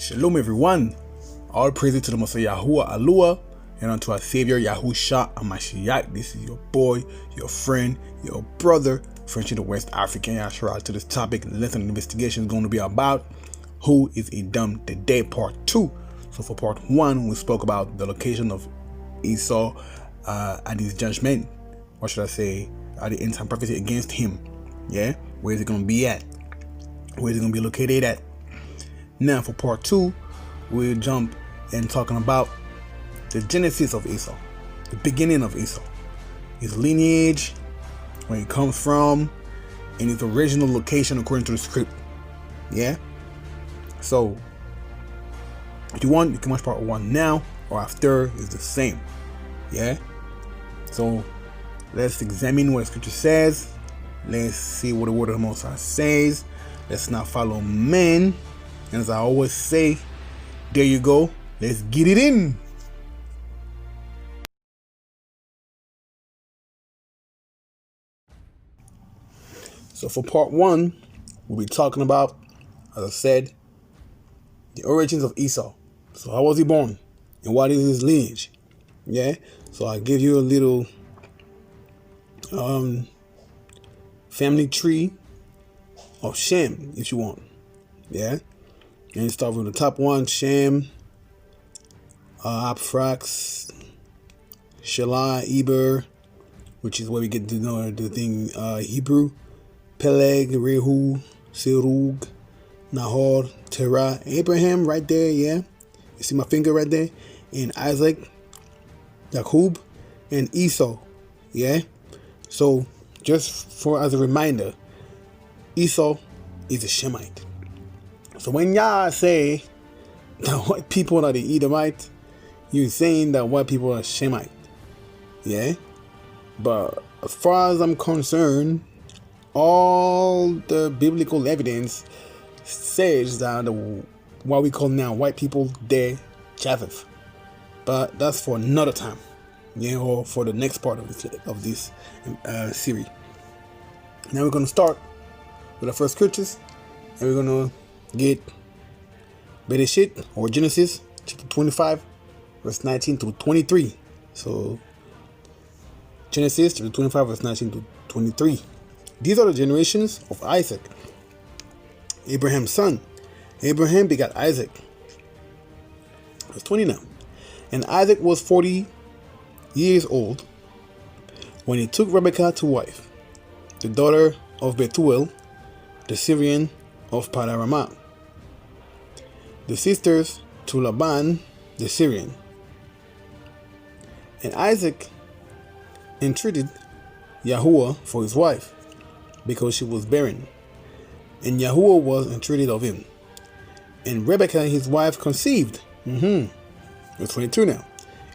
Shalom everyone, all praises to the Most High YAHUAH Alua, and unto our Savior YAHUSHA HAMASHIACH. This is your boy, your friend, your brother, French in the West African Yasharal. To this topic, the lesson investigation is going to be about who is Edom today, part 2. So for part 1, we spoke about the location of Esau at his judgment, or should I say, at the end time prophecy against him. Yeah, where is it going to be at? Where is it going to be located at? Now for part 2, we'll jump and talking about the genesis of Esau, the beginning of Esau, his lineage, where he comes from, and his original location according to the script. Yeah. So if you want, you can watch part 1 now or after. Is the same. Yeah. So let's examine what the scripture says. Let's see what the word of the Most High says. Let's not follow men. And as I always say, there you go. Let's get it in. So for part 1, we'll be talking about, as I said, the origins of Esau. So how was he born? And what is his lineage? Yeah. So I'll give you a little family tree of Shem if you want. Yeah. And you start with the top one: Shem, Apphrax, Shelah, Eber, which is where we get to know the thing Hebrew, Peleg, Rehu, Serug, Nahor, Terah, Abraham right there, yeah. You see my finger right there? And Isaac, Jacob, and Esau, yeah. So just for as a reminder, Esau is a Shemite. So when y'all say that white people are the Edomites, you're saying that white people are Shemite. Yeah? But as far as I'm concerned, all the biblical evidence says that what we call now white people, they're Japheth. But that's for another time. Yeah, or for the next part of this series. Now we're going to start with the first scriptures, and we're going to get Bereshit or Genesis chapter 25 verse 19 to 23. So Genesis chapter 25 verse 19 to 23. These are the generations of Isaac, Abraham's son. Abraham begot Isaac. Verse 20 now. And Isaac was 40 years old when he took Rebekah to wife, the daughter of Bethuel, the Syrian of Padan-Aram, the sisters to Laban the Syrian. And Isaac entreated YAHUAH for his wife, because she was barren, and YAHUAH was entreated of him. And Rebekah his wife conceived. Verse 22 now.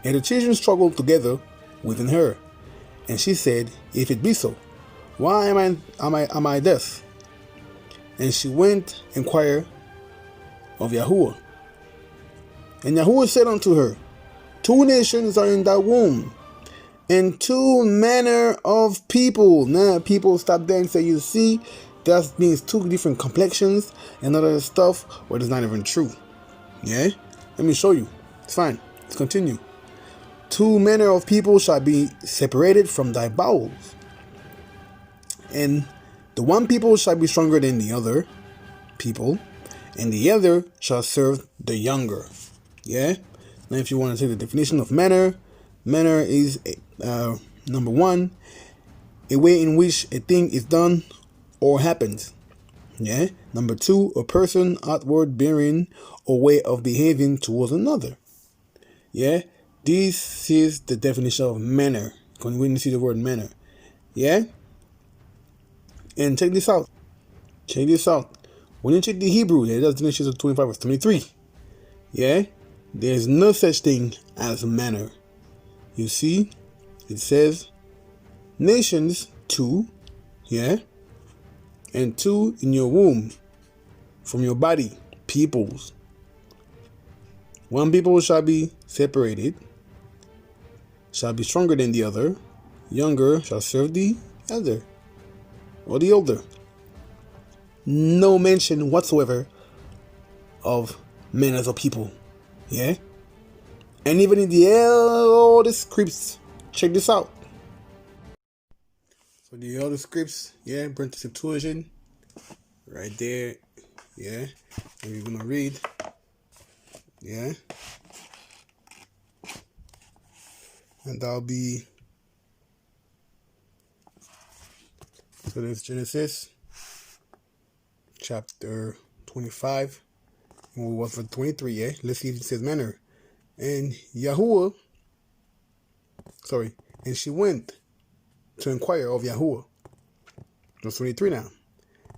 And the children struggled together within her, and she said, if it be so, why am I thus? And she went inquire of YAHUAH. And YAHUAH said unto her, 2 nations are in thy womb, and 2 manner of people. Now people stop there and say, you see, that means 2 different complexions and other stuff, but it's not even true. Yeah? Let me show you. It's fine. Let's continue. 2 manner of people shall be separated from thy bowels, and the one people shall be stronger than the other people, and the other shall serve the younger. Yeah? Now if you want to take the definition of manner, manner is number 1, a way in which a thing is done or happens. Yeah? Number 2, a person, outward bearing or way of behaving towards another. Yeah? This is the definition of manner. When you see the word manner. Yeah? And check this out. Check this out. When you check the Hebrew, that's Genesis 25 verse 23. Yeah? There's no such thing as manner. You see? It says nations 2. Yeah? And 2 in your womb. From your body. Peoples. 1 people shall be separated. Shall be stronger than the other. Younger shall serve the elder. Or the older. No mention whatsoever of manners of people. Yeah? And even in the elder scripts, check this out. So the elder scripts, yeah, Brent Septuagint, right there, yeah. And we're gonna read, yeah. And that'll be, so there's Genesis chapter 25. And we was for 23, yeah. Let's see if it says manner. And YAHUAH, and she went to inquire of YAHUAH. Verse 23 now.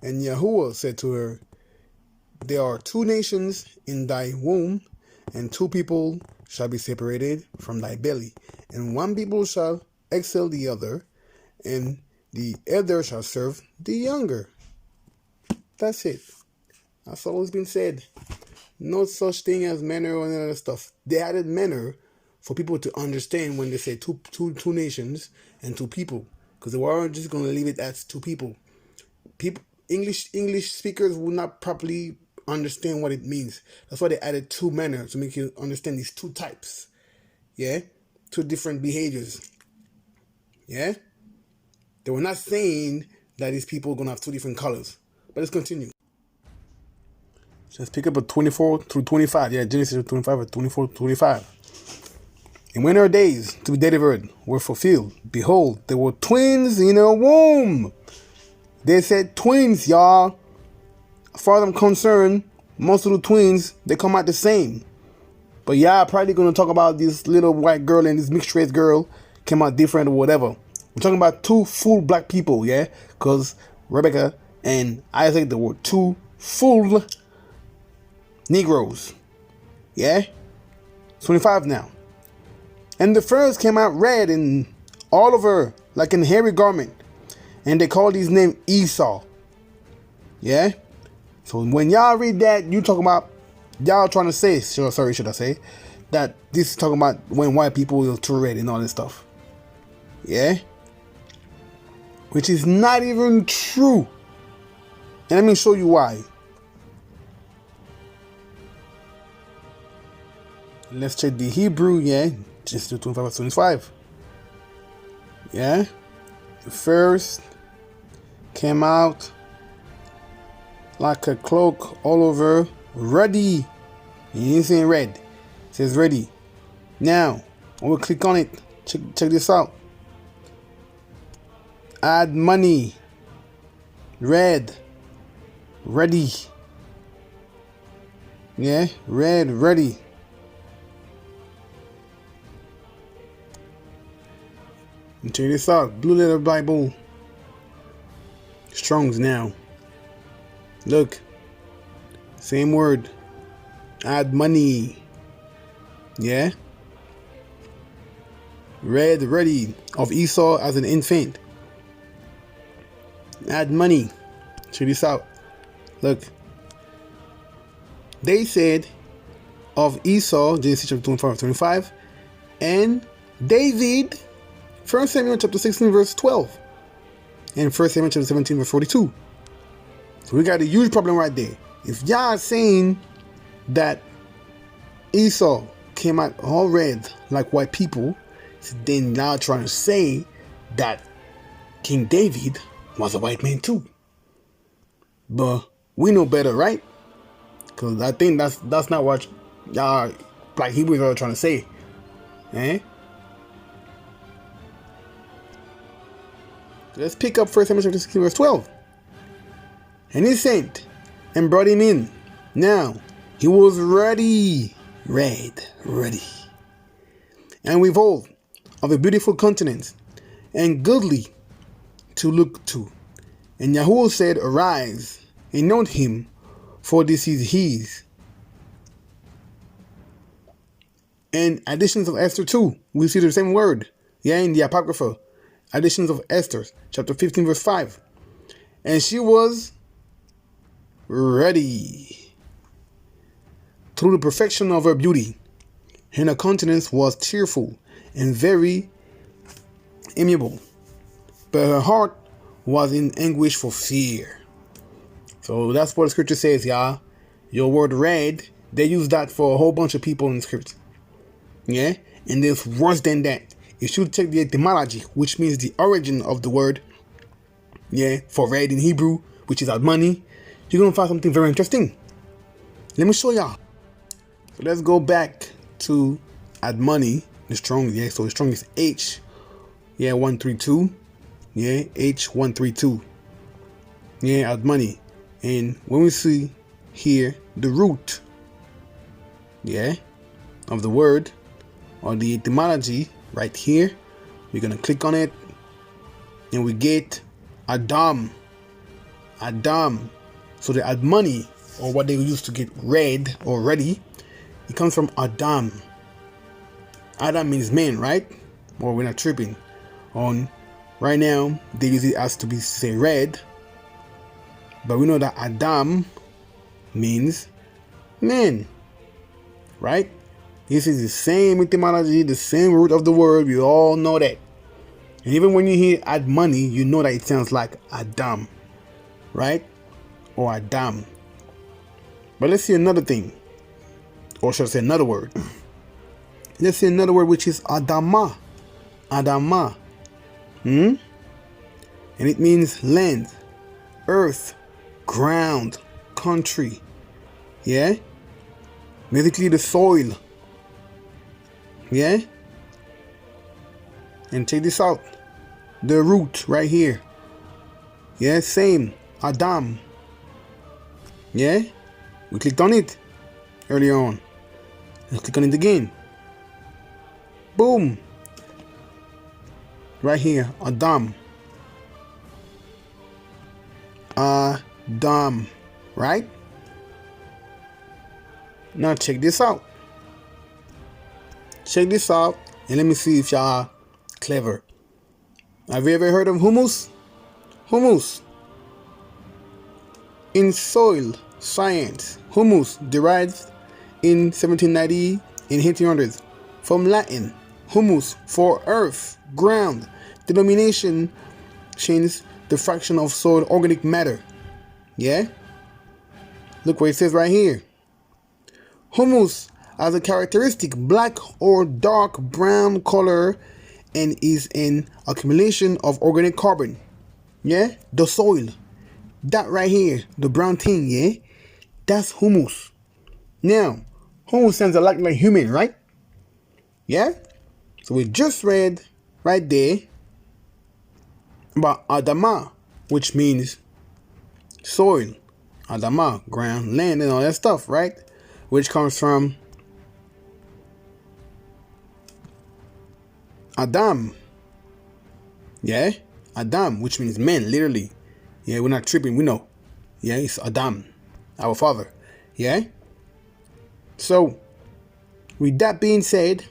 And YAHUAH said to her, there are 2 nations in thy womb, and 2 people shall be separated from thy belly, and 1 people shall excel the other, and the elder shall serve the younger. That's it. That's always been said. No such thing as manner or any other stuff. They added manner for people to understand when they say two nations and 2 people, because they weren't just going to leave it as 2 people. English speakers will not properly understand what it means. That's why they added 2 manner, to make you understand these 2 types. Yeah, 2 different behaviors. Yeah, they were not saying that these people are going to have 2 different colors. But let's continue. Let's pick up at 24 through 25. Yeah, Genesis 25 at 24 to 25. And when her days to be delivered were fulfilled, behold, there were twins in her womb. They said twins, y'all. As far as I'm concerned, most of the twins, they come out the same. But y'all probably going to talk about this little white girl and this mixed race girl came out different or whatever. We're talking about 2 full black people, yeah? Because Rebecca and Isaac, there were 2 full Negroes. Yeah? 25 now. And the first came out red and all over like an hairy garment. And they called his name Esau. Yeah? So when y'all read that, you talking about, y'all trying to say, should I say, that this is talking about when white people will turn red and all this stuff. Yeah? Which is not even true. And let me show you why. Let's check the Hebrew, yeah. Just 25 25. Yeah. The first came out like a cloak all over, ready. You ain't saying red. It says ready. Now, when we click on it, check this out. Add money. Red. Ready. Yeah, red, ready. And check this out. Blue Letter Bible. Strong's now. Look. Same word. Add money. Yeah. Red, ready. Of Esau as an infant. Add money. Check this out. Look. They said of Esau, Genesis chapter 25, and David, 1 Samuel chapter 16 verse 12, and 1 Samuel chapter 17 verse 42. So we got a huge problem right there. If y'all are saying that Esau came out all red like white people, then now trying to say that King David was a white man too. But we know better, right? Because I think that's not what y'all black Hebrews are trying to say. Eh? Let's pick up 1 Samuel chapter 16 verse 12. And he sent and brought him in. Now he was ready, ready, and withal of a beautiful countenance, and goodly to look to. And YAHUAH said, arise, and note him, for this is his. And additions of Esther 2, we see the same word. Yeah, in the Apocrypha. Additions of Esther, chapter 15, verse 5. And she was ready through the perfection of her beauty, and her countenance was cheerful and very amiable, but her heart was in anguish for fear. So that's what the scripture says, y'all. Your word red They use that for a whole bunch of people in script. Yeah? And there's worse than that. You should check the etymology, which means the origin of the word. Yeah, for red in Hebrew, which is money. You're going to find something very interesting. Let me show y'all. So let's go back to money. The strong, yeah, so the strong is H. Yeah, 132. Yeah, H132. Yeah, money. And when we see here the root, yeah, of the word or the etymology right here, we're gonna click on it and we get Adam. So the money, or what they used to get red or ready, it comes from Adam. Adam means man, right? Well, we're not tripping on right now. They use it as to be say red, but we know that Adam means man, right? This is the same etymology, the same root of the word. We all know that. And even when you hear money, you know that it sounds like Adam, right? Or Adam. But let's see another thing, or should I say another word? Let's see another word, which is Adama. Adama. And it means land, earth, ground, country. Yeah? Basically the soil. Yeah? And check this out. The root right here. Yeah, same. Adam. Yeah? We clicked on it earlier on. Let's click on it again. Boom. Right here. Adam. Adam. Right? Now check this out. Check this out. And let me see if y'all are clever. Have you ever heard of humus? Humus. In soil science, humus derived in 1790 in 1800s from Latin humus for earth, ground. Denomination changes the fraction of soil organic matter. Yeah? Look what it says right here. Humus has a characteristic black or dark brown color and is an accumulation of organic carbon. Yeah? The soil. That right here, the brown thing, yeah? That's humus. Now, humus sounds a lot like human, right? Yeah? So we just read right there about Adama, which means soil. Adama, ground, land, and all that stuff, right? Which comes from Adam. Yeah? Adam, which means man, literally. Yeah, we're not tripping, we know. Yeah, it's Adam, our father. Yeah? So, with that being said,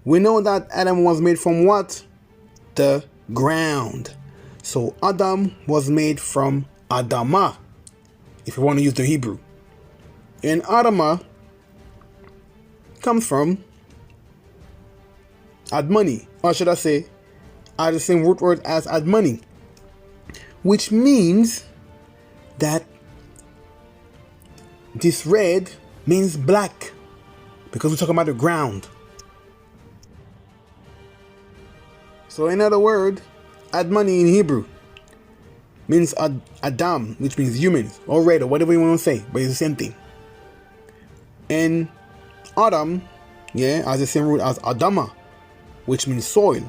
we know that Adam was made from what? The ground. So, Adam was made from Adama, if you want to use the Hebrew. And Adama comes from money, or should I say, are the same root word as money, which means that this red means black, because we're talking about the ground. So in other words, money in Hebrew means Adam, which means humans, or red, or whatever you want to say, but it's the same thing. And Adam, yeah, has the same root as Adama, which means soil.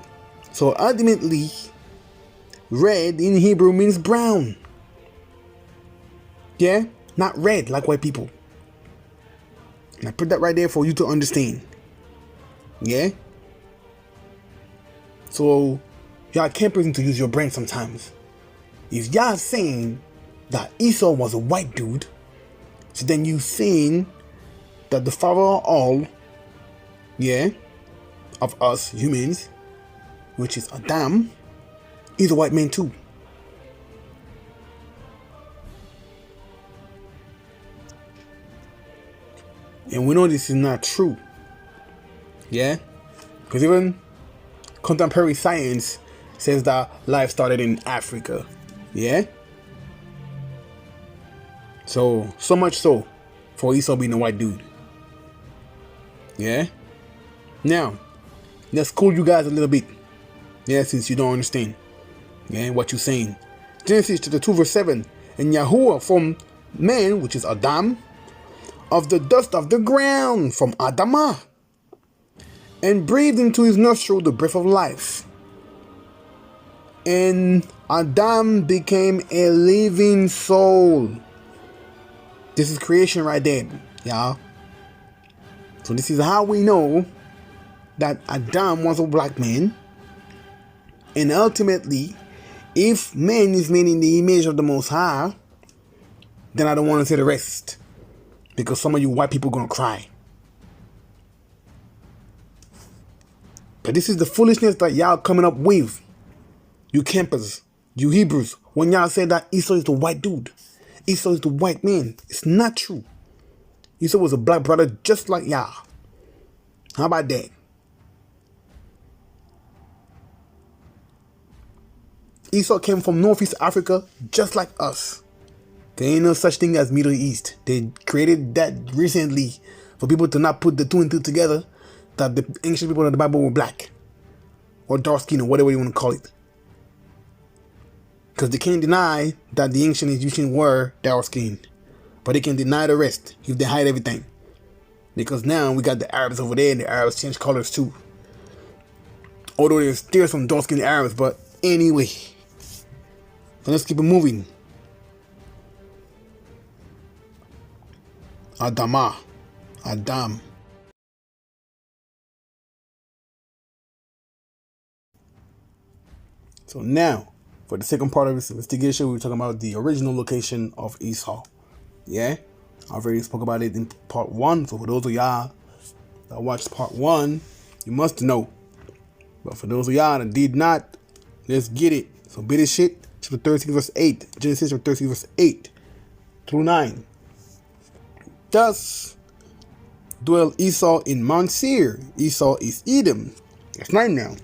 So ultimately, red in Hebrew means brown. Yeah? Not red like white people. And I put that right there for you to understand. Yeah? So, y'all can't pretend to use your brain sometimes. If y'all saying that Esau was a white dude, so then you saying that the father of all, yeah, of us humans, which is Adam, is a white man too. And we know this is not true. Yeah? Because even contemporary science says that life started in Africa. Yeah? So much so for Esau being a white dude. Yeah? Now, let's cool you guys a little bit. Yeah, since you don't understand. Yeah, what you're saying. Genesis chapter 2 verse 7. And YAHUAH formed man, which is Adam, of the dust of the ground, from Adamah, and breathed into his nostril the breath of life. And Adam became a living soul. This is creation right there, y'all. So this is how we know that Adam was a black man. And ultimately, if man is made in the image of the Most High, then I don't want to say the rest. Because some of you white people are going to cry. But this is the foolishness that y'all coming up with. You campers, you Hebrews, when y'all say that Esau is the white dude. Esau is the white man. It's not true. Esau was a black brother just like y'all. How about that? Esau came from Northeast Africa just like us. There ain't no such thing as Middle East. They created that recently for people to not put the two and two together, that the ancient people of the Bible were black or dark skin or whatever you want to call it. Because they can't deny that the ancient Egyptians were dark skinned, but they can deny the rest if they hide everything. Because now we got the Arabs over there, and the Arabs change colors too. Although there's still some dark skinned Arabs, but anyway. So let's keep it moving. Adam. So now, for the second part of this investigation, we're talking about the original location of Esau. Yeah? I already spoke about it in part 1. So for those of y'all that watched part 1, you must know. But for those of y'all that did not, let's get it. So bit this shit. Chapter 13 verse 8. Genesis chapter 13 verse 8 through 9. Thus dwell Esau in Mount Seir. Esau is Edom. That's 9 now.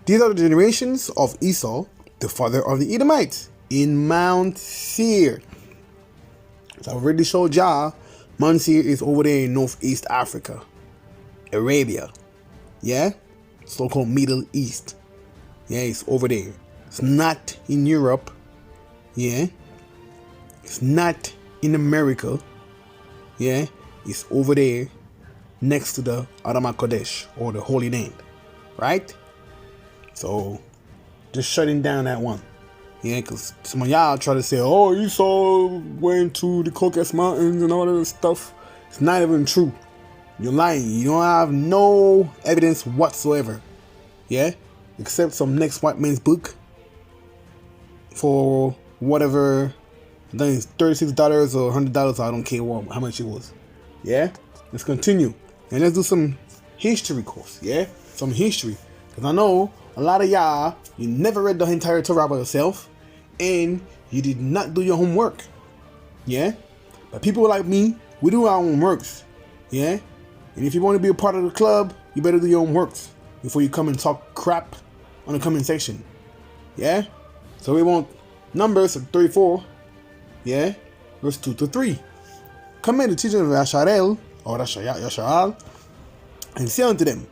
These are the generations of Esau, the father of the Edomites, in Mount Seir. So I already showed y'all, Mount Seir is over there in Northeast Africa, Arabia. Yeah? So-called Middle East. Yeah, it's over there. It's not in Europe. Yeah? It's not in America. Yeah? It's over there next to the Adama Kodesh, or the Holy Land. Right? So, just shutting down that one. Yeah, because some of y'all try to say, oh, Esau went to the Caucasus Mountains and all that stuff. It's not even true. You're lying. You don't have no evidence whatsoever. Yeah? Except some next white man's book for whatever, I think it's $36 or $100. I don't care how much it was. Yeah? Let's continue. And let's do some history course. Yeah? Some history. Because I know a lot of y'all, you never read the entire Torah by yourself, and you did not do your homework. Yeah? But people like me, we do our own works. Yeah? And if you want to be a part of the club, you better do your own works before you come and talk crap on the comment section. Yeah? So we want Numbers 34, yeah, verse 2 to 3. Command the children of Yasharal, or Yasharal, and say unto them,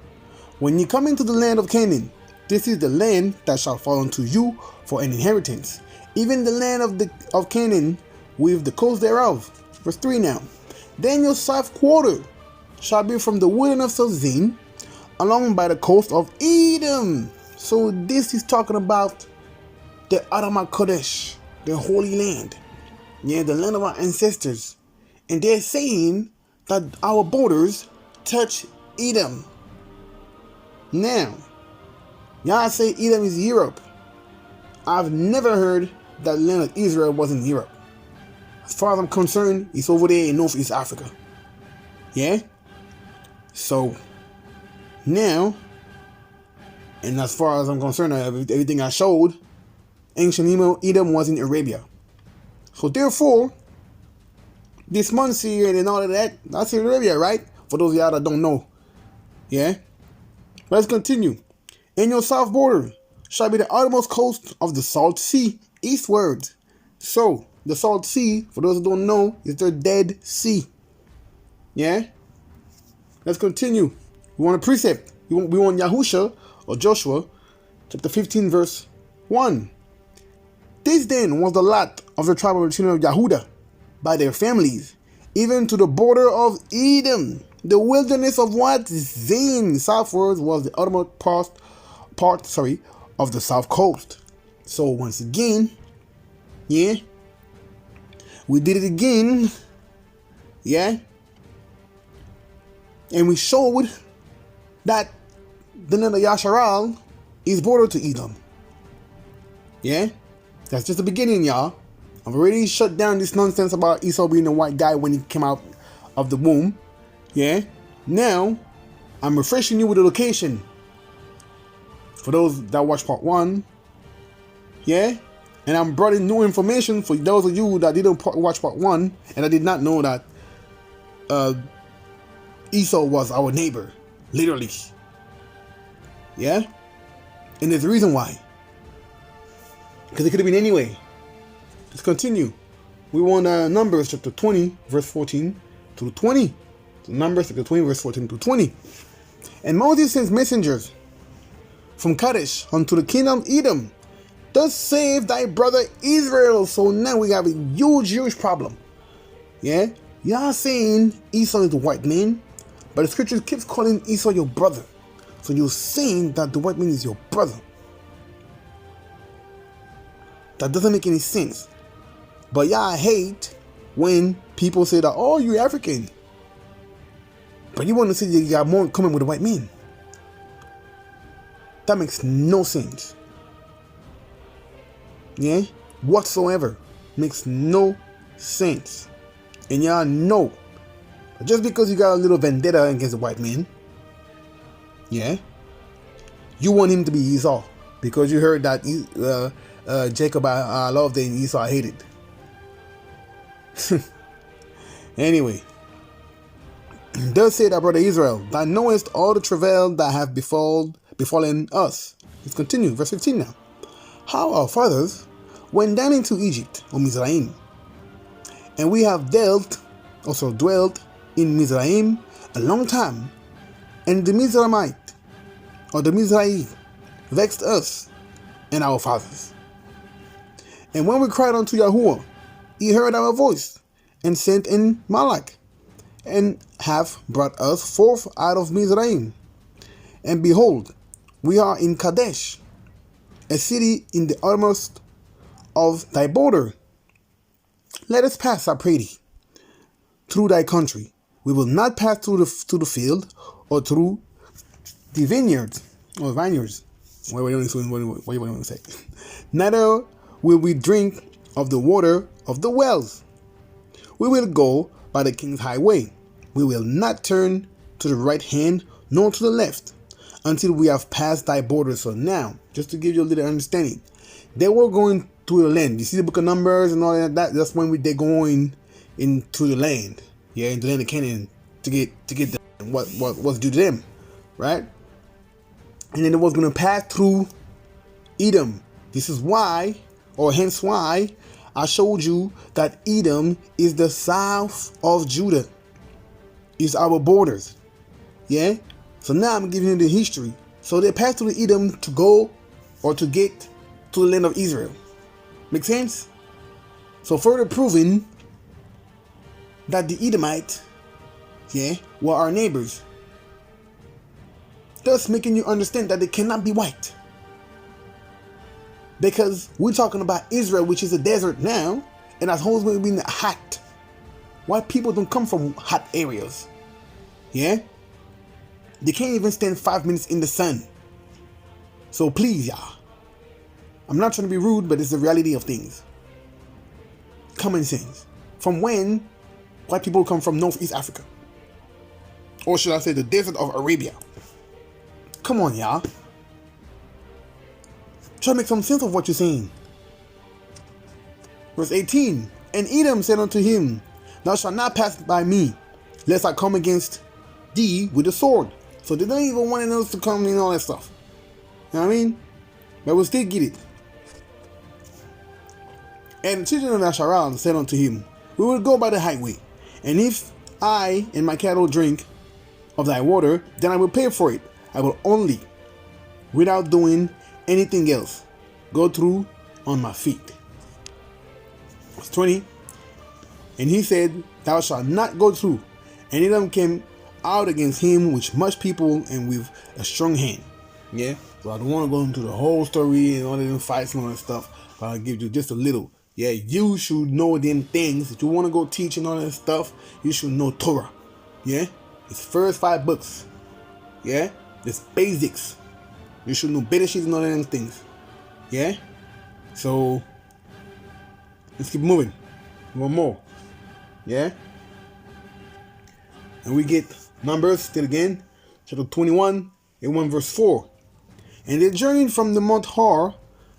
when ye come into the land of Canaan, this is the land that shall fall unto you for an inheritance, even the land of Canaan with the coast thereof. Verse 3 now. Then your south quarter shall be from the wilderness of Zin, along by the coast of Edom. So this is talking about the Adama Kodesh, the Holy Land. Yeah, the land of our ancestors. And they're saying that our borders touch Edom. Now, y'all say Edom is Europe. I've never heard that land of Israel was in Europe. As far as I'm concerned, it's over there in Northeast Africa. Yeah? So, now, and as far as I'm concerned, everything I showed, ancient Edom was in Arabia. So therefore, this month here and all of that, that's in Arabia, right? For those of y'all that don't know. Yeah? Let's continue. In your south border shall be the uttermost coast of the Salt Sea, eastward. So, the Salt Sea, for those who don't know, is the Dead Sea. Yeah? Let's continue. We want a precept. We want Yahusha, or Joshua, chapter 15, verse 1. This then was the lot of the tribe of the children of Yehudah, by their families, even to the border of Edom. The wilderness of what? Zin, southwards, was the uttermost part of the south coast. So once again, yeah, we did it again, yeah, and we showed that the land of Yasharal is border to Edom. Yeah, that's just the beginning, y'all. I've already shut down this nonsense about Esau being a white guy when he came out of the womb. Yeah, now I'm refreshing you with the location. For those that watch part 1, yeah, and I'm brought in new information for those of you that didn't watch part 1 and I did not know that Esau was our neighbor, literally. Yeah, and there's a reason why. Because it could have been anyway. Let's continue. We want Numbers chapter 20, verse 14 to 20. So Numbers chapter 20, verse 14 to 20. And Moses sends messengers from Kadesh unto the kingdom of Edom, thus save thy brother Israel. So now we have a huge problem. Yeah, y'all saying Esau is the white man, but the scripture keeps calling Esau your brother. So you're saying that the white man is your brother. That doesn't make any sense. But y'all hate when people say that, oh, you're African. But you want to say you got more in common with the white man. That makes no sense. Yeah? Whatsoever. Makes no sense. And y'all know, just because you got a little vendetta against the white man, yeah, you want him to be Esau. Because you heard that Jacob I loved and Esau I hated. Anyway, thus said our brother Israel, thou knowest all the travail that have befallen us. Let's continue, verse 15 now. How our fathers went down into Egypt, or Mizraim, and we have dwelt in Mizraim a long time, and the Mizraimite, or the Mizraim, vexed us and our fathers. And when we cried unto Yahuwah, he heard our voice, and sent in Malach, and have brought us forth out of Mizraim. And behold, we are in Kadesh, a city in the uttermost of thy border. Let us pass, I pray thee, through thy country. We will not pass through the field, or through the vineyards, or vineyards. What do you want to say? Neither will we drink of the water of the wells. We will go by the king's highway. We will not turn to the right hand nor to the left until we have passed thy border. So now, just to give you a little understanding, they were going to the land. You see the book of Numbers and all that. That's when they're going into the land. Yeah, into the land of Canaan to get what's due to them, right? And then it was going to pass through Edom. This is why, or hence why, I showed you that Edom is the south of Judah. It's our borders. Yeah? So now I'm giving you the history. So they passed through Edom to go or to get to the land of Israel. Make sense? So further proving that the Edomites, yeah, were our neighbors. Thus making you understand that they cannot be white. Because we're talking about Israel, which is a desert now, and that's always been hot. White people don't come from hot areas. Yeah? They can't even stand 5 minutes in the sun. So please, y'all. I'm not trying to be rude, but it's the reality of things. Common sense. From when white people come from Northeast Africa. Or should I say the desert of Arabia. Come on, y'all. Try to make some sense of what you're saying. Verse 18. And Edom said unto him, thou shalt not pass by me, lest I come against thee with a sword. So they don't even want us to come and all that stuff. You know what I mean? But we'll still get it. And the children of Yasharal said unto him, we will go by the highway, and if I and my cattle drink of thy water, then I will pay for it. I will only, without doing anything else, go through on my feet. Verse 20. And he said, thou shalt not go through. And Edom came out against him with much people and with a strong hand. Yeah, so I don't want to go into the whole story and all of them fights and all that stuff, but I'll give you just a little. Yeah, you should know them things. If you want to go teach and all that stuff, you should know Torah. Yeah, it's first 5 books. Yeah, it's basics. You should know Bereshit and all of them things. Yeah, so let's keep moving. One more. Yeah, and we get Numbers still again, chapter 21 and 1 verse 4. And they journeyed from the Mount Hor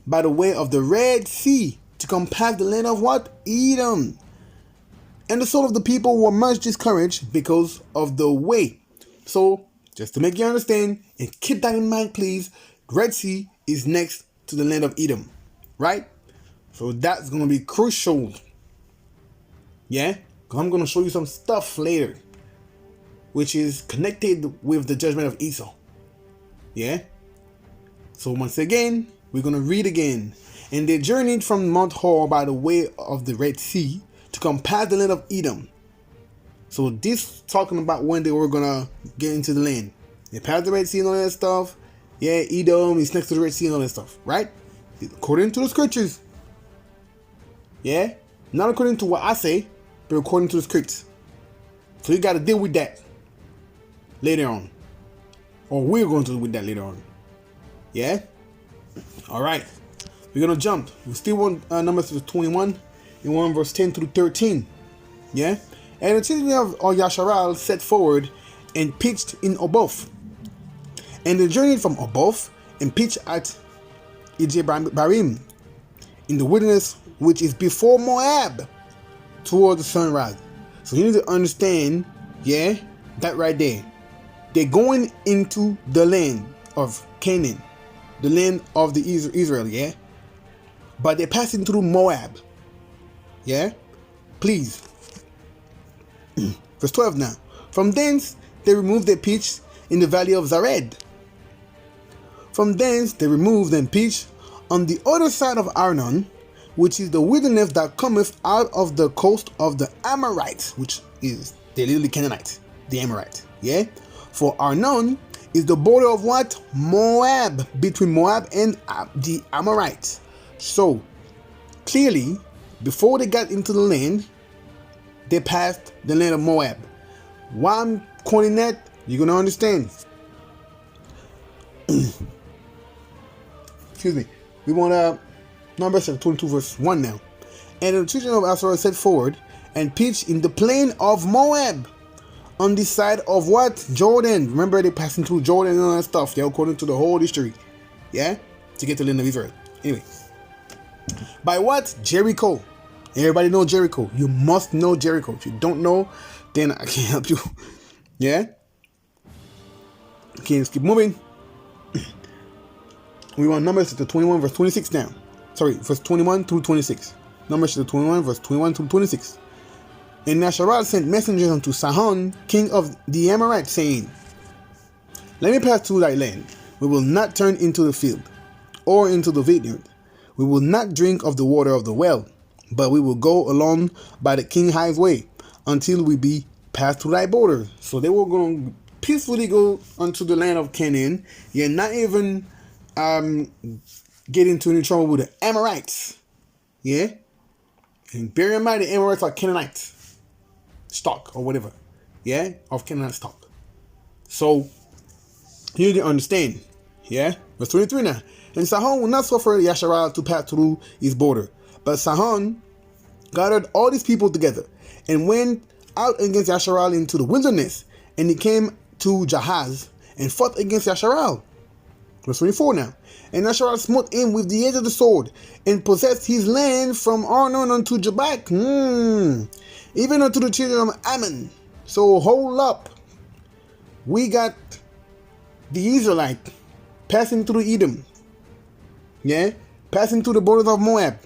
by the way of the Red Sea to compass the land of what? Edom. And the soul of the people were much discouraged because of the way. So, just to make you understand, and keep that in mind please, Red Sea is next to the land of Edom. Right? So that's going to be crucial. Yeah? Because I'm going to show you some stuff later, which is connected with the judgment of Esau. Yeah? So once again, we're going to read again. And they journeyed from Mount Hor by the way of the Red Sea to compass the land of Edom. So this talking about when they were going to get into the land. They passed the Red Sea and all that stuff. Yeah, Edom is next to the Red Sea and all that stuff. Right? According to the scriptures. Yeah? Not according to what I say, but according to the scriptures. So you got to deal with that later on. Or we're going to deal with that later on. Yeah? Alright. We're going to jump. We still want Numbers 21 and 1 verse 10 through 13. Yeah? And the children of Yasharal set forward and pitched in Oboth. And they journeyed from Oboth and pitched at Ijebarim in the wilderness which is before Moab toward the sunrise. So you need to understand, yeah, that right there. They're going into the land of Canaan, the land of the Israel, yeah? But they're passing through Moab. Yeah? Please. Verse 12 now. From thence they removed their pitch in the valley of Zared. From thence they removed and pitched on the other side of Arnon, which is the wilderness that cometh out of the coast of the Amorites, which is the literally Canaanites, the Amorites. Yeah? For Arnon is the border of what? Moab, between Moab and the Amorites. So, clearly, before they got into the land, they passed the land of Moab. Why I'm quoting that, you're going to understand. Excuse me. We want Numbers 22 verse 1 now. And the children of Israel set forward and pitched in the plain of Moab, on the side of what? Jordan. Remember, they passing through Jordan and all that stuff. Yeah, according to the whole history. Yeah? To get to the land of Israel. Anyway. By what? Jericho. Everybody know Jericho. You must know Jericho. If you don't know, then I can't help you. Yeah? Okay, let's keep moving. We want Numbers 21 verse 26 now. Sorry, verse 21 through 26. Numbers 21 verse 21 through 26. And Yasharal sent messengers unto Sihon, king of the Amorites, saying, let me pass through thy land. We will not turn into the field, or into the vineyard. We will not drink of the water of the well, but we will go along by the king's highway, until we be passed through thy border. So they were going to peacefully go unto the land of Canaan, yet not even get into any trouble with the Amorites. Yeah? And bear in mind, the Amorites are Canaanites. Stock or whatever, yeah, of Canaanite stock. So you need to understand, yeah. Verse 23 now. And Sihon will not suffer Yasharal to pass through his border, but Sihon gathered all these people together and went out against Yasharal into the wilderness, and he came to Jahaz and fought against Yasharal. Verse 24 now. And Yasharal smote him with the edge of the sword and possessed his land from Arnon unto Jabbok, even unto the children of Ammon. So hold up. We got the Israelite passing through Edom. Yeah? Passing through the borders of Moab.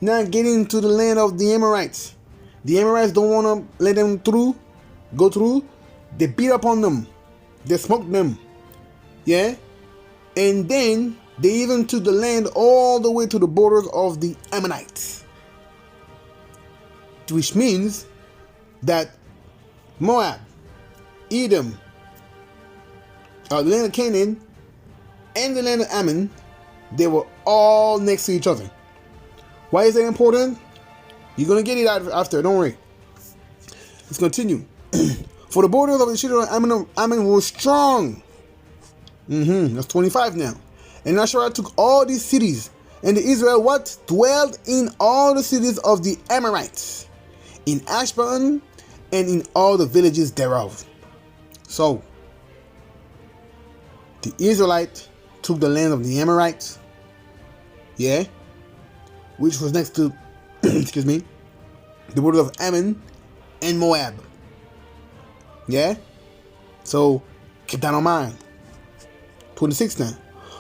not getting to the land of the Amorites. The Amorites don't want to let them go through. They beat up on them. They smoked them. Yeah? And then they even took the land all the way to the borders of the Ammonites. Which means that Moab, Edom, the land of Canaan, and the land of Ammon, they were all next to each other. Why is that important? You're going to get it out after, don't worry. Let's continue. For the borders of the children of Ammon were strong. That's 25 now. And Yasharal took all these cities, and the Israel what? Dwelled in all the cities of the Amorites, in Ashburn, and in all the villages thereof. So, the Israelites took the land of the Amorites, yeah, which was next to, excuse me, the border of Ammon and Moab. Yeah? So, keep that in mind. 26 now.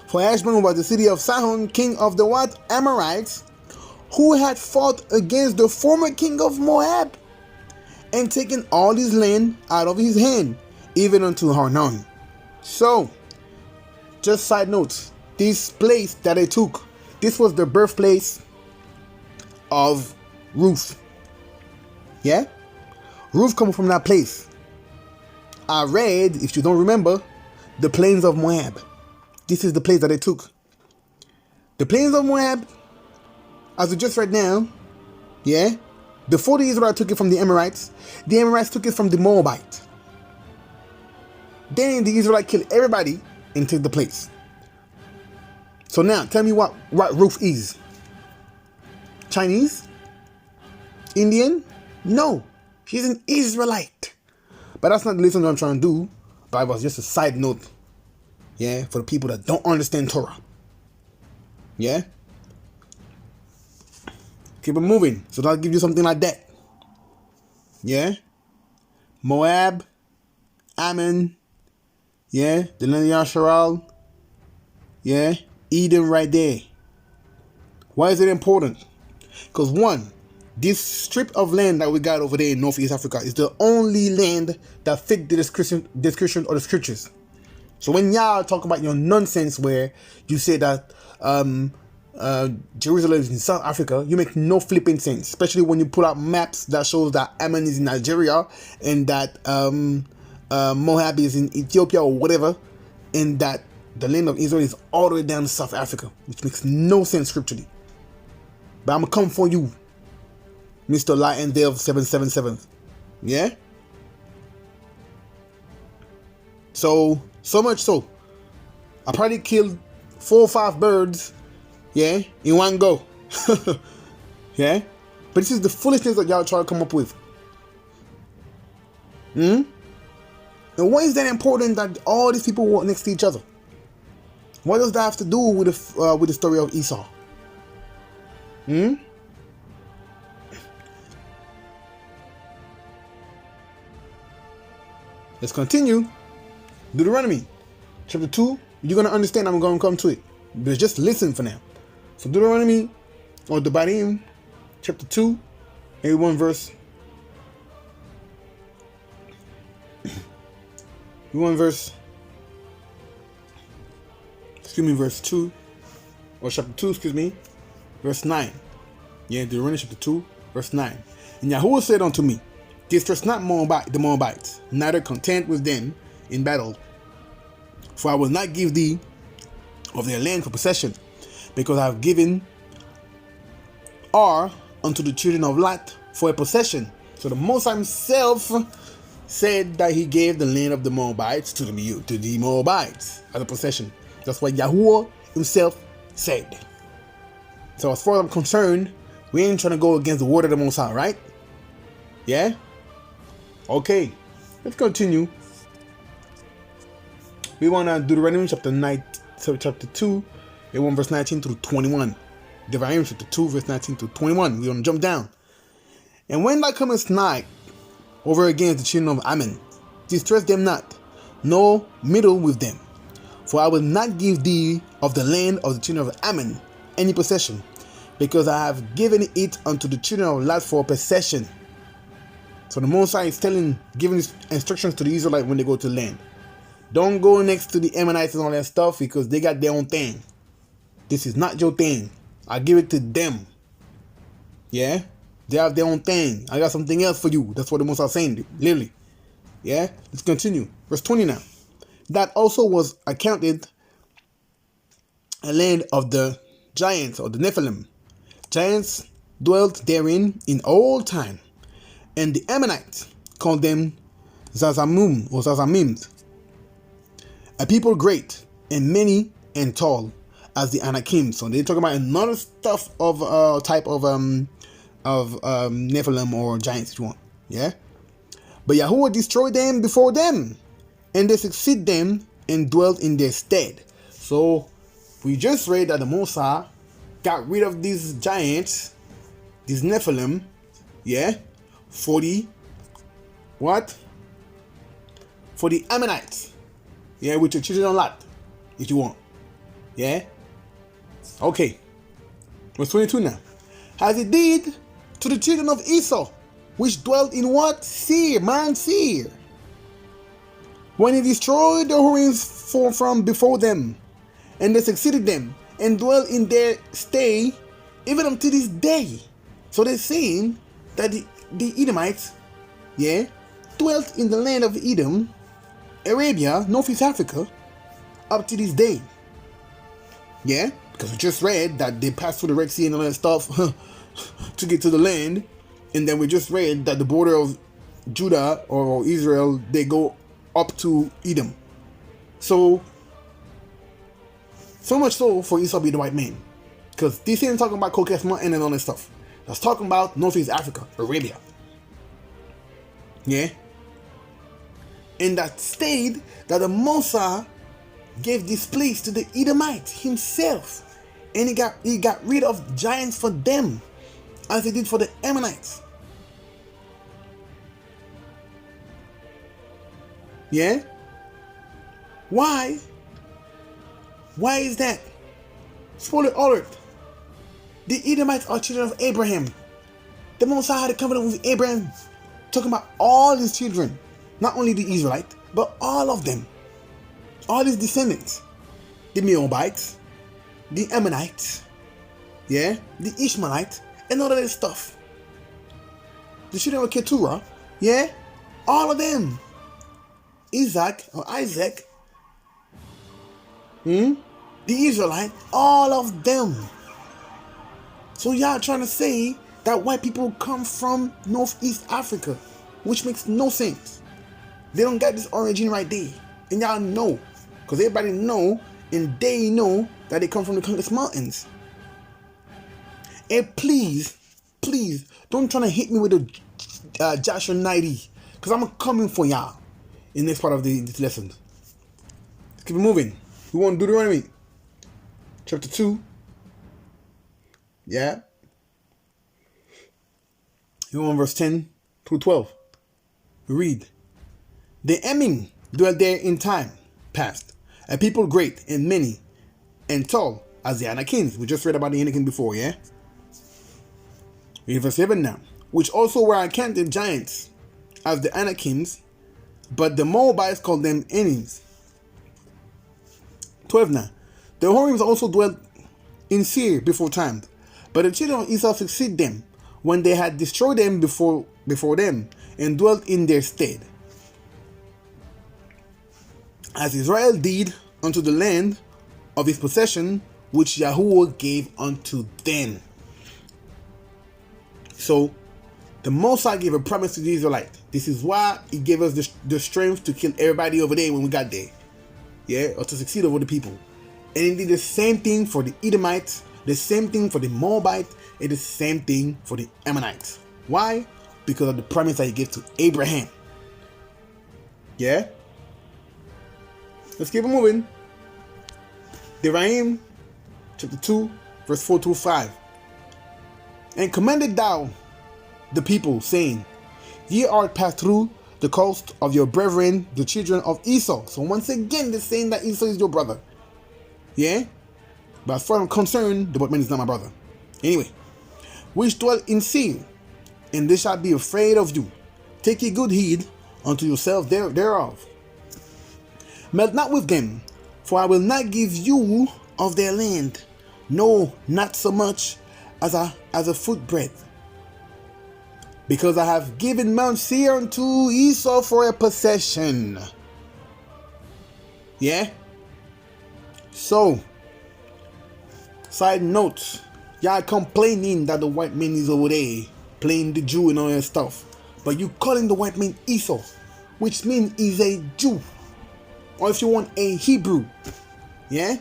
For Ashburn was the city of Sihon, king of the what? Amorites, who had fought against the former king of Moab, and taken all his land out of his hand, even unto Arnon. So, just side notes, this place that they took, this was the birthplace of Ruth. Yeah? Ruth come from that place. I read, if you don't remember, the plains of Moab. This is the place that they took. The plains of Moab, as we just read now, yeah, before the Israelites took it from the Amorites took it from the Moabites. Then the Israelites killed everybody and took the place. So now, tell me what Ruth is. Chinese? Indian? No, she's an Israelite. But that's not the lesson that I'm trying to do. But it was just a side note. Yeah, for the people that don't understand Torah. Yeah? Keep it moving. So that'll give you something like that. Yeah? Moab, Ammon, yeah, the land of Yasharal, yeah, Edom right there. Why is it important? Because one, this strip of land that we got over there in Northeast Africa is the only land that fit the description of the scriptures. So when y'all talk about your nonsense where you say that Jerusalem is in South Africa, you make no flipping sense. Especially when you pull out maps that shows that Ammon is in Nigeria and that Moab is in Ethiopia or whatever, and that the land of Israel is all the way down to South Africa, which makes no sense scripturally. But I'm gonna come for you, Mr. Liondale 777. Yeah? So much so, I probably killed 4 or 5 birds, yeah, in one go. Yeah? But this is the foolishness that y'all try to come up with. And why is that important that all these people walk next to each other? What does that have to do with the story of Esau? Let's continue. Deuteronomy chapter 2. You're going to understand. I'm going to come to it. But just listen for now. So Deuteronomy, or Devarim, chapter 2, maybe one verse. Verse 2, or chapter 2, verse 9. Yeah, Deuteronomy chapter 2, verse 9. And YAHUAH said unto me, distress not the Moabites, neither contend with them in battle. For I will not give thee of their land for possession, because I have given Ar unto the children of Lot for a possession. So the Most High himself said that he gave the land of the Moabites to the Moabites as a possession. That's what YAHUAH himself said. So as far as I'm concerned, we ain't trying to go against the word of the Most High, right? Yeah? Okay, let's continue. We want to Deuteronomy chapter 2, and 1 verse 19 through 21. Deuteronomy chapter 2, verse 19 through 21. We're going to jump down. And when thou comest nigh over against the children of Ammon, distress them not, nor meddle with them. For I will not give thee of the land of the children of Ammon any possession, because I have given it unto the children of Lot for possession. So the Most High is giving instructions to the Israelites when they go to the land. Don't go next to the Ammonites and all that stuff, because they got their own thing. This is not your thing. I give it to them. Yeah? They have their own thing. I got something else for you. That's what the Most High is saying, literally. Yeah? Let's continue. Verse 20 now. That also was accounted a land of the giants, or the Nephilim. Giants dwelt therein in old time, and the Ammonites called them Zazamum, or Zazamims, a people great and many and tall as the Anakim. So they're talking about another stuff of type of Nephilim or giants, if you want. Yeah. But Yahuwah destroyed them before them, and they succeed them and dwelt in their stead. So we just read that the Most High got rid of these giants, these Nephilim, yeah, for the what? For the Ammonites, yeah, with your children on Lot, if you want, yeah. Okay, verse 22 now. As he did to the children of Esau, which dwelt in what? Seir, Mount Seir, when he destroyed the Horims from before them, and they succeeded them, and dwell in their stay, even unto this day. So they're saying that the Edomites, yeah, dwelt in the land of Edom, Arabia, Northeast Africa, up to this day. Yeah, because we just read that they passed through the Red Sea and all that stuff to get to the land. And then we just read that the border of Judah or Israel, they go up to Edom. So much so for Esau be the white man. Because this ain't talking about Caucasus Mountain and all that stuff. That's talking about Northeast Africa, Arabia. Yeah. And that stayed that the Mosai gave this place to the Edomites himself. And he got rid of giants for them, as he did for the Ammonites. Yeah? Why? Why is that? Spoiler alert. The Edomites are children of Abraham. The Mosai had a covenant with Abraham, talking about all his children. Not only the Israelites, but all of them. All his descendants. The Moabites, the Ammonites, yeah, the Ishmaelites, and all of that stuff. The children of Keturah, yeah, all of them. Isaac, the Israelite, all of them. So y'all trying to say that white people come from Northeast Africa, which makes no sense. They don't get this origin right there. And y'all know, because everybody know, and they know that they come from the Caucasus Mountains. And please, don't try to hit me with the Joshua 90, because I'm coming for y'all in this part of this lesson. Let's keep it moving. We want Deuteronomy chapter 2. Yeah. You want verse 10 through 12. We read. The Emim dwelt there in time past, a people great and many and tall as the Anakims. We just read about the Anakim before, yeah? Read verse 7 now. Which also were accounted giants as the Anakims, but the Moabites called them Enims. 12 now. The Horims also dwelt in Seir before time, but the children of Esau succeeded them when they had destroyed them before them, and dwelt in their stead. As Israel did unto the land of his possession, which Yahuwah gave unto them. So, the Most High gave a promise to the Israelites. This is why he gave us the strength to kill everybody over there when we got there. Yeah, or to succeed over the people. And he did the same thing for the Edomites, the same thing for the Moabites, and the same thing for the Ammonites. Why? Because of the promise that he gave to Abraham. Yeah? Let's keep it moving. Devarim, chapter 2, verse 4 through 5. And commanded thou the people, saying, Ye are passed through the coast of your brethren, the children of Esau. So once again, they're saying that Esau is your brother. Yeah? But as far as I'm concerned, the white man is not my brother. Anyway, which dwell in Seir, and they shall be afraid of you. Take ye good heed unto yourselves thereof. Melt not with them, for I will not give you of their land, no, not so much as a footbreadth. Because I have given Mount Seir unto Esau for a possession. Yeah? So, side note, y'all complaining that the white man is over there playing the Jew and all that stuff. But you calling the white man Esau, which means he's a Jew. Or if you want, a Hebrew. Yeah?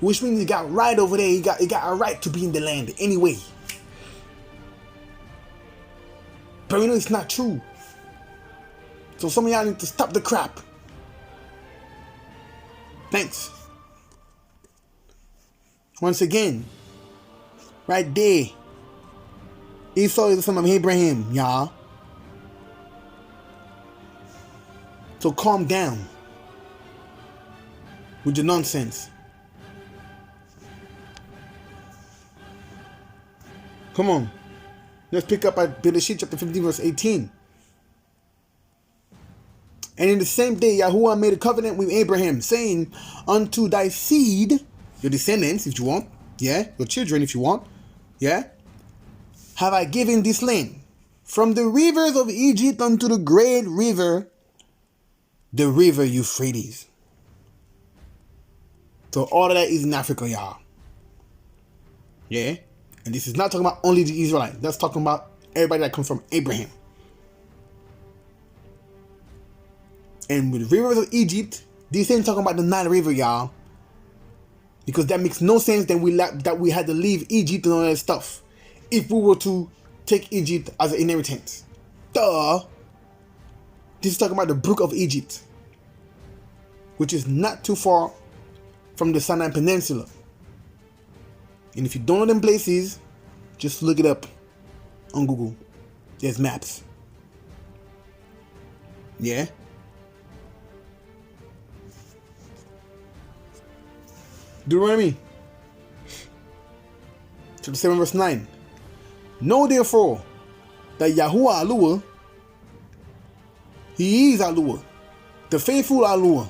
Which means he got right over there. He got a right to be in the land anyway. But you know it's not true. So some of y'all need to stop the crap. Thanks. Once again, right there, Esau is the son of Abraham, y'all. So calm down with your nonsense. Come on. Let's pick up at Bereshit chapter 15 verse 18. And in the same day, YAHUAH made a covenant with Abraham, saying, unto thy seed, your descendants, if you want, yeah, your children, if you want, yeah, have I given this land, from the rivers of Egypt unto the great river, the river Euphrates. So all of that is in Africa, y'all. Yeah, and this is not talking about only the Israelites. That's talking about everybody that comes from Abraham. And with the rivers of Egypt, this ain't talking about the Nile River, y'all. Because that makes no sense that we had to leave Egypt and all that stuff. If we were to take Egypt as an inheritance. Duh. This is talking about the brook of Egypt. Which is not too far from the Sinai Peninsula. And if you don't know them places, just look it up on Google. There's maps. Yeah. Deuteronomy chapter 7 verse 9. Know therefore that YAHUAH YAHUAH, he is YAHUAH, the faithful YAHUAH,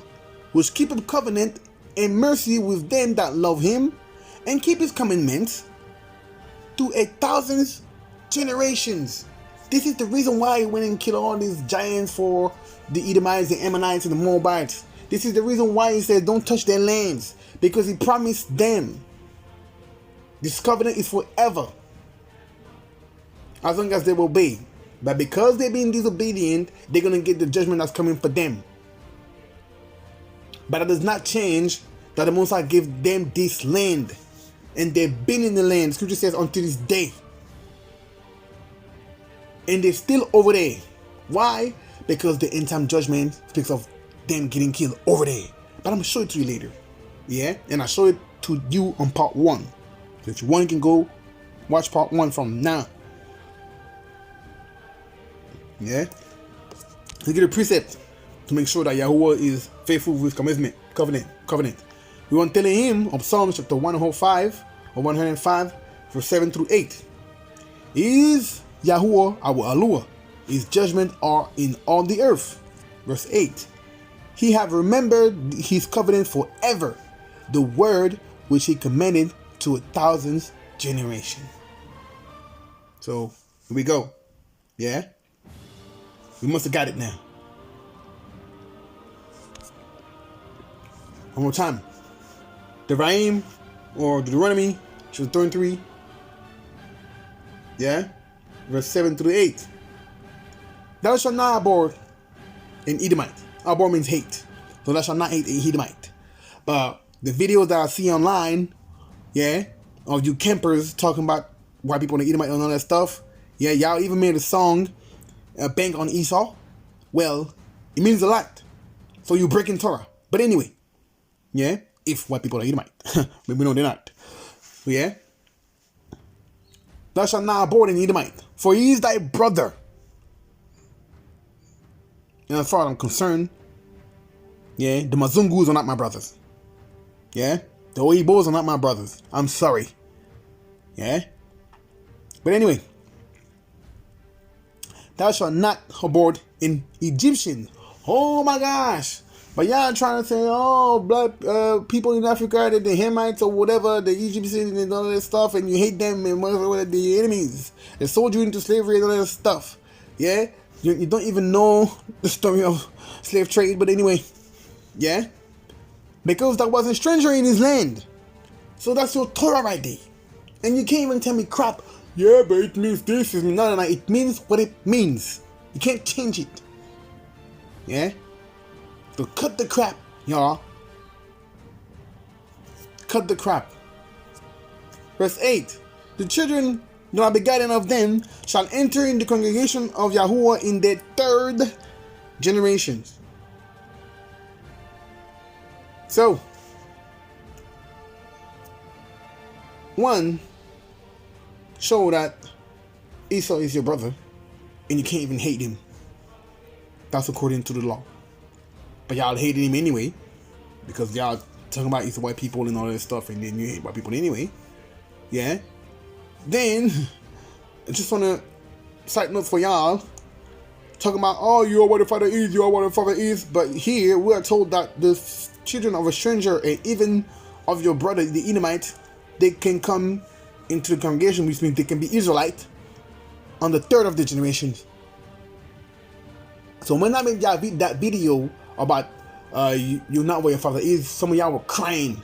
which keepeth covenant and mercy with them that love him, and keep his commandments to 1,000 generations. This is the reason why he went and killed all these giants for the Edomites, the Ammonites, and the Moabites. This is the reason why he said don't touch their lands. Because he promised them this covenant is forever. As long as they obey. But because they're being disobedient, they're going to get the judgment that's coming for them. But that does not change that the Most High gave them this land. And they've been in the land. Scripture says until this day. And they're still over there. Why? Because the end time judgment speaks of them getting killed over there. But I'm going to show it to you later. Yeah, and I show it to you on part 1. So if you want, you can go watch part 1 from now. Yeah, you get a precept to make sure that YAHUAH is faithful with covenant. We want to tell him of Psalms chapter 105 or 105 verse 7 through 8. Is YAHUAH our YAHUAH? His judgment are in all the earth. Verse 8. He have remembered his covenant forever, the word which he commanded to 1,000 generations. So here we go. Yeah, we must have got it now. One more time. Devarim or Deuteronomy chapter 33. Yeah, verse 7 through 8. Thou shalt not abhor an Edomite. Abhor means hate. So thou shalt not hate a Edomite. The videos that I see online, yeah, of you campers talking about white people on the Edomite and all that stuff, yeah, y'all even made a song, bank on Esau. Well, it means a lot. So you breaking Torah. But anyway, yeah, if white people are Edomite. But we know they're not. But yeah. Thou shalt not abhor an Edomite, for he is thy brother. And as far as I'm concerned, yeah, the Mazungus are not my brothers. Yeah, The Oibos are not my brothers. I'm sorry. Yeah? But anyway, thou shalt not abhor an Egyptian. Oh my gosh. But y'all trying to say, oh, black people in Africa, the Hamites or whatever, the Egyptians and all that stuff, and you hate them and whatever, the enemies. They sold you into slavery and all that stuff. Yeah? You don't even know the story of slave trade, but anyway. Yeah? Because that was a stranger in his land. So that's your Torah right there. And you can't even tell me crap. Yeah, but it means this. No. It means what it means. You can't change it. Yeah? So cut the crap, y'all. Cut the crap. Verse 8. The children that are begotten of them shall enter in the congregation of YAHUAH in their third generations. So, one, show that Esau is your brother and you can't even hate him. That's according to the law. But y'all hated him anyway because y'all talking about East white people and all that stuff, and then you hate white people anyway. Yeah. Then, I just want to side note for y'all talking about, oh, you are what the father is, you are what the father is. But here we are told that the children of a stranger and even of your brother, the Edomite, they can come into the congregation, which means they can be Israelite on the third of the generations. So when I made that video about you're not what your father is, some of y'all were crying,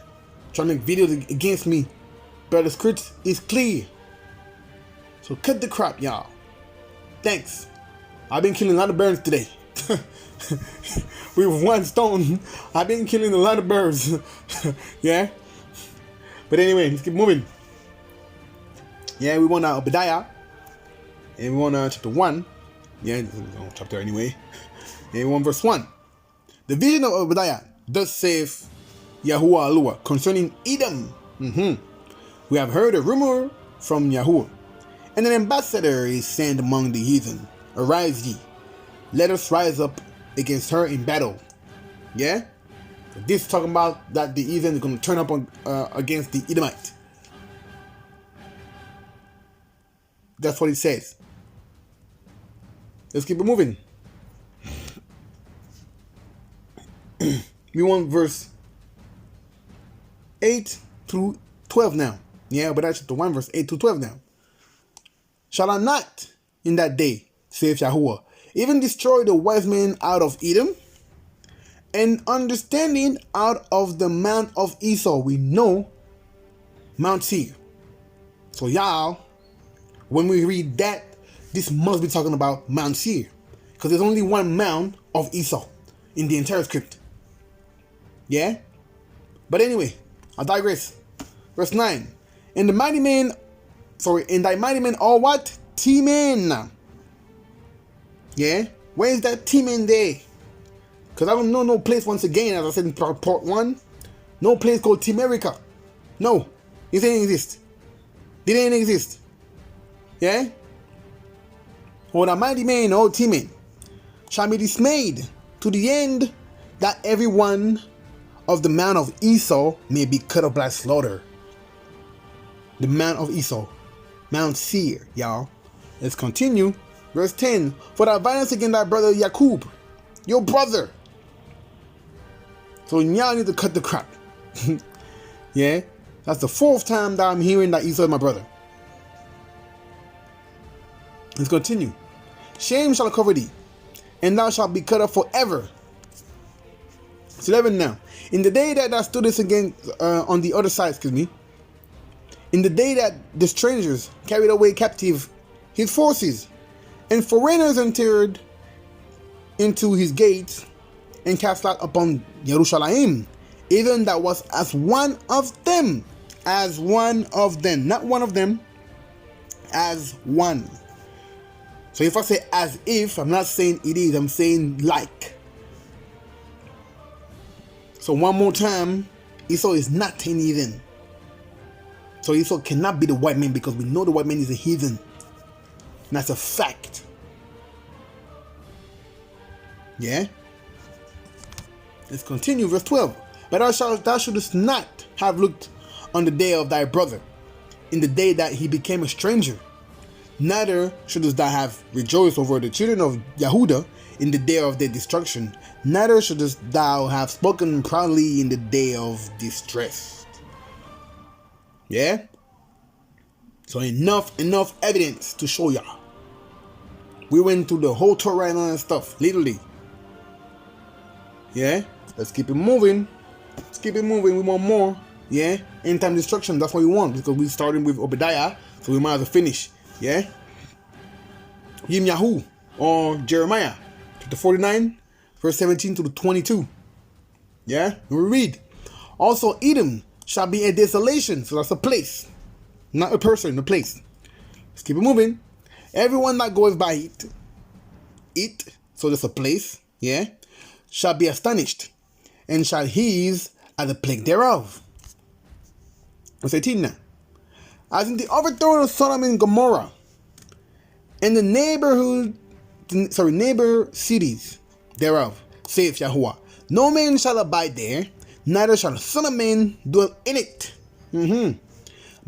trying to make videos against me. But the script is clear. So cut the crap, y'all. Thanks. I've been killing a lot of birds today. With one stone, I've been killing a lot of birds. Yeah? But anyway, let's keep moving. Yeah, we want Obadiah. And we want chapter 1. Yeah, chapter anyway. And we want verse 1. The vision of Obadiah, thus saith YAHUAH concerning Edom. We have heard a rumor from YAHUAH, and an ambassador is sent among the heathen. Arise ye, let us rise up against her in battle. Yeah? This is talking about that the heathen is going to turn up on, against the Edomite. That's what it says. Let's keep it moving. We want verse 8 through 12 now. Yeah, but that's chapter 1, verse 8 to 12 now. Shall I not in that day, saith YAHUAH, even destroy the wise men out of Edom, and understanding out of the mount of Esau? We know Mount Seir. So y'all, when we read that, this must be talking about Mount Seir, because there's only one mount of Esau in the entire script. Yeah? But anyway, I digress. Verse 9. And thy mighty men are what? T-men. Yeah? Where is that T-men there? Because I don't know no place, once again, as I said in part 1, no place called T-America. No. It didn't exist. It didn't exist. Yeah? Or the mighty men, or T-men, shall be dismayed to the end that every one of the mount of Esau may be cut up by slaughter. The mount of Esau, Mount Seir, y'all. Let's continue. Verse 10. For thy violence against thy brother Jacob, your brother. So y'all need to cut the crap. Yeah? That's the 4th time that I'm hearing that Esau is my brother. Let's continue. Shame shall cover thee, and thou shalt be cut off forever. It's 11 now. In the day that thou stoodest again on the other side, in the day that the strangers carried away captive his forces, and foreigners entered into his gates, and cast out upon Jerusalem, even that was as one of them. As one of them. Not one of them. As one. So if I say as if, I'm not saying it is, I'm saying like. So one more time, Esau is not an heathen. So Esau cannot be the white man, because we know the white man is a heathen. And that's a fact. Yeah? Let's continue, verse 12. But thou shouldest not have looked on the day of thy brother, in the day that he became a stranger. Neither shouldest thou have rejoiced over the children of Yehudah in the day of their destruction. Neither shouldest thou have spoken proudly in the day of distress. Yeah? So enough evidence to show y'all. We went through the whole Torah and all that stuff, literally. Yeah? Let's keep it moving. Let's keep it moving. We want more. Yeah? End time destruction, that's what we want, because we started with Obadiah, so we might as well finish. Yeah? Yahu or Jeremiah chapter 49 verse 17 to 22. Yeah? We read, also Edom shall be a desolation. So that's a place, not a person, a place. Let's keep it moving. Everyone that goes by it, so that's a place, yeah, shall be astonished, and shall heeze at the plague thereof. Verse 18 now. As in the overthrow of Sodom and Gomorrah, and the neighbor cities thereof, saith Yahuwah, no man shall abide there, neither shall son of man dwell in it.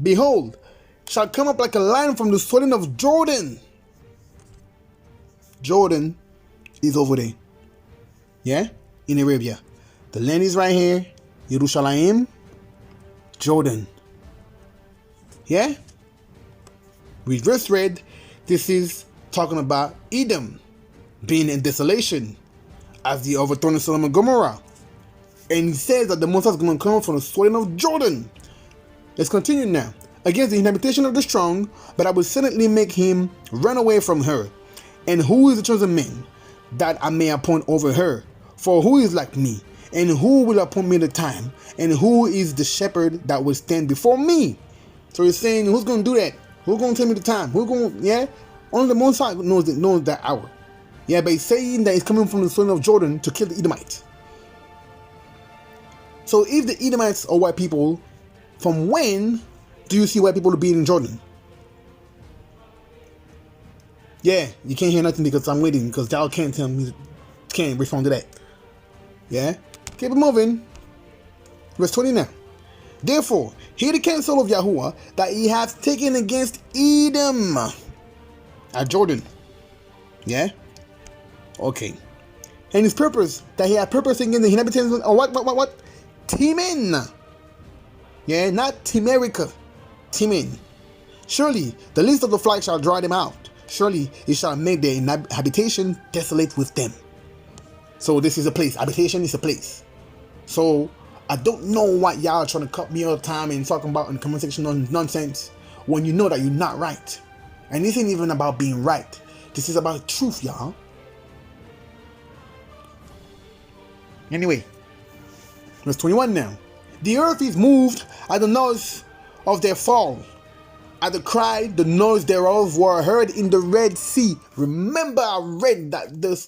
Behold, shall come up like a lion from the swelling of Jordan. Jordan is over there. Yeah? In Arabia. The land is right here. Jerusalem. Jordan. Yeah? We just read, this is talking about Edom being in desolation as the overthrown of Sodom and Gomorrah. And he says that the Most High is going to come from the swelling of Jordan. Let's continue now. Against the inhabitation of the strong, but I will suddenly make him run away from her. And who is the chosen man that I may appoint over her? For who is like me? And who will appoint me the time? And who is the shepherd that will stand before me? So he's saying, who's going to do that? Who's going to tell me the time? Who's going to, yeah? Only the Most High knows that hour. Yeah, but he's saying that he's coming from the swelling of Jordan to kill the Edomites. So if the Edomites are white people, from when do you see white people being in Jordan? Yeah, you can't hear nothing because I'm waiting, because y'all can't tell me, can't respond to that. Yeah? Keep it moving. Verse 20 now. Therefore, hear the counsel of Yahuwah that he hath taken against Edom at Jordan. Yeah? Okay. And his purpose, that he had purpose against the inhabitants of what? Timen. Yeah, not Timerica. Timen. Surely the least of the flock shall drive them out. Surely he shall make their habitation desolate with them. So this is a place. Habitation is a place. So I don't know what y'all are trying to cut me all the time and talking about in the comment section on nonsense when you know that you're not right. And this ain't even about being right. This is about truth, y'all. Anyway, verse 21 now. The earth is moved at the noise of their fall. At the cry, the noise thereof were heard in the Red Sea. Remember, I read that the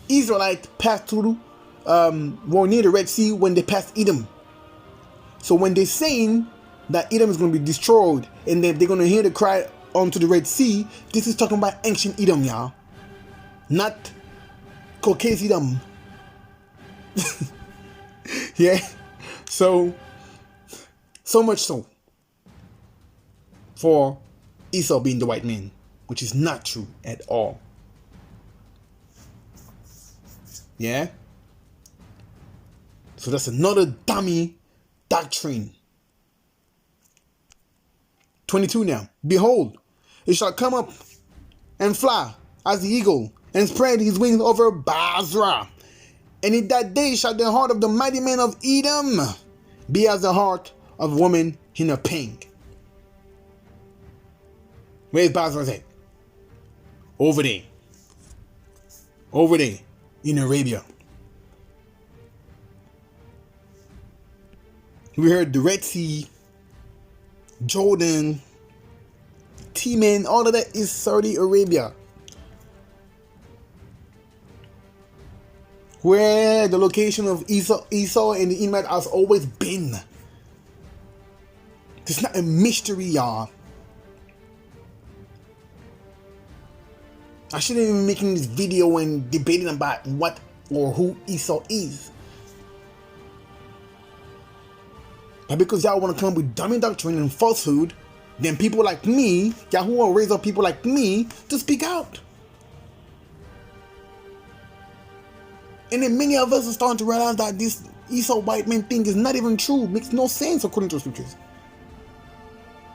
Israelites passed through, were near the Red Sea when they passed Edom. So when they're saying that Edom is going to be destroyed and they're going to hear the cry onto the Red Sea, this is talking about ancient Edom, y'all. Not Caucasian Edom. Yeah. So much so for Esau being the white man, which is not true at all. Yeah? So that's another dummy doctrine. 22 now. Behold, it shall come up and fly as the eagle, and spread his wings over Basra. And in that day shall the heart of the mighty man of Edom be as the heart of a woman in her pain. Where's Basra at? Over there. Over there in Arabia. We heard the Red Sea, Jordan, Timan, all of that is Saudi Arabia. Where the location of Esau and the Edomite has always been. It's not a mystery, y'all. I shouldn't even be making this video and debating about what or who Esau is. But because y'all want to come with dummy doctrine and falsehood, then people like me, Yahuwah raise up people like me to speak out. And then many of us are starting to realize that this Esau white man thing is not even true. Makes no sense according to the scriptures.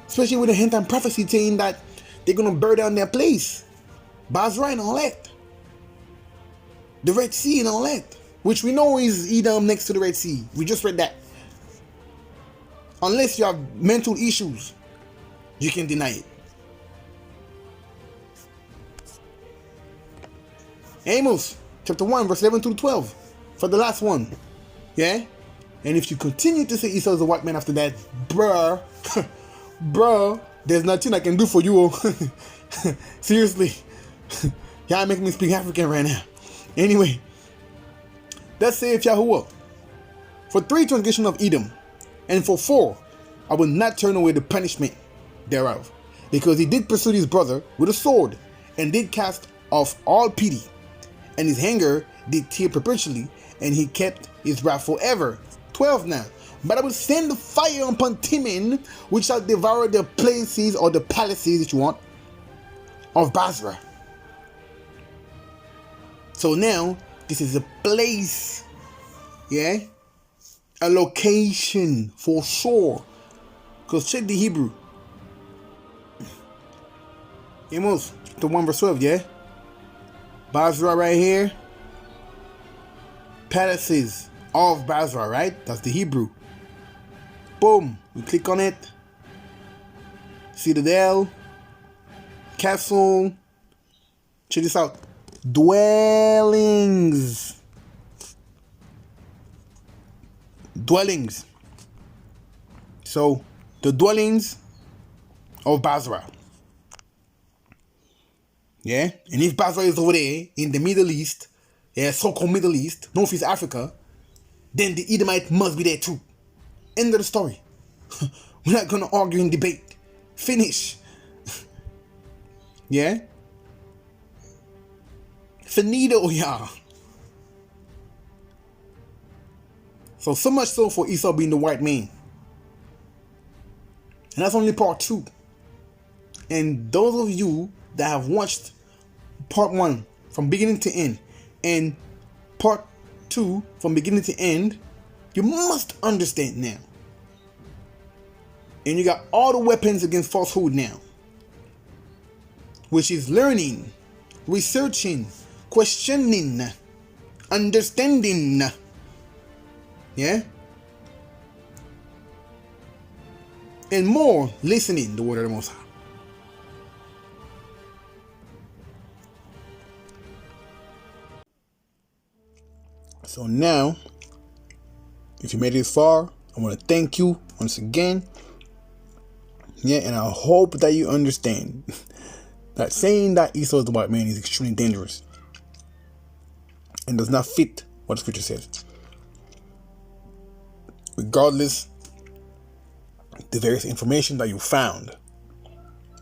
Especially with the end time prophecy saying that they're going to burn down their place. Basra and all that. The Red Sea and all that. Which we know is Edom next to the Red Sea. We just read that. Unless you have mental issues, you can deny it. Amos chapter 1 verse 11 to 12 for the last one. Yeah? And if you continue to say Esau is a white man after that, bruh, bruh, there's nothing I can do for you. Seriously. Y'all making me speak African right now. Anyway, let's say if Yahuwah, for 3 transgressions of Edom, and for 4, I will not turn away the punishment thereof, because he did pursue his brother with a sword, and did cast off all pity, and his anger did tear perpetually, and he kept his wrath forever. 12 now. But I will send the fire upon Timon, which shall devour the places or the palaces that you want of Basra. So now, this is a place, yeah? A location for sure. Because check the Hebrew. Amos, the 1 verse 12, yeah? Basra right here. Palaces of Basra, right? That's the Hebrew. Boom. We click on it. Citadel. Castle. Check this out. Dwellings. Dwellings. So, the dwellings of Basra. Yeah? And if Basra is over there in the Middle East, yeah, so-called Middle East, Northeast Africa, then the Edomite must be there too. End of the story. We're not going to argue and debate. Finish. Yeah? Finito, y'all. So much so for Esau being the white man. And that's only part 2. And those of you that have watched part 1 from beginning to end and part 2 from beginning to end, you must understand now. And you got all the weapons against falsehood now, which is learning, researching, questioning, understanding. Yeah? And more, listening the word of the Most High. So now, if you made it this far, I want to thank you once again. Yeah, and I hope that you understand that saying that Esau is the white man is extremely dangerous and does not fit what the scripture says. Regardless the various information that you found,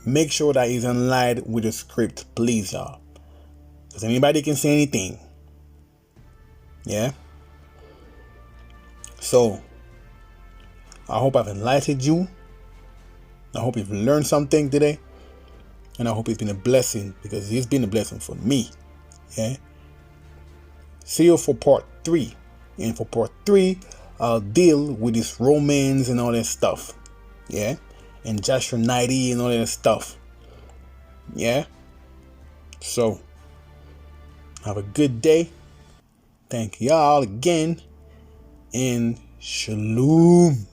make sure that is in line with the script, please, y'all. Because anybody can say anything. Yeah. So I hope I've enlightened you. I hope you've learned something today. And I hope it's been a blessing, because it's been a blessing for me. Yeah. See you for part 3. And for part 3, I'll deal with this Romans and all that stuff. Yeah. And Joshua 90 and all that stuff. Yeah. So have a good day. Thank y'all again. And Shalom.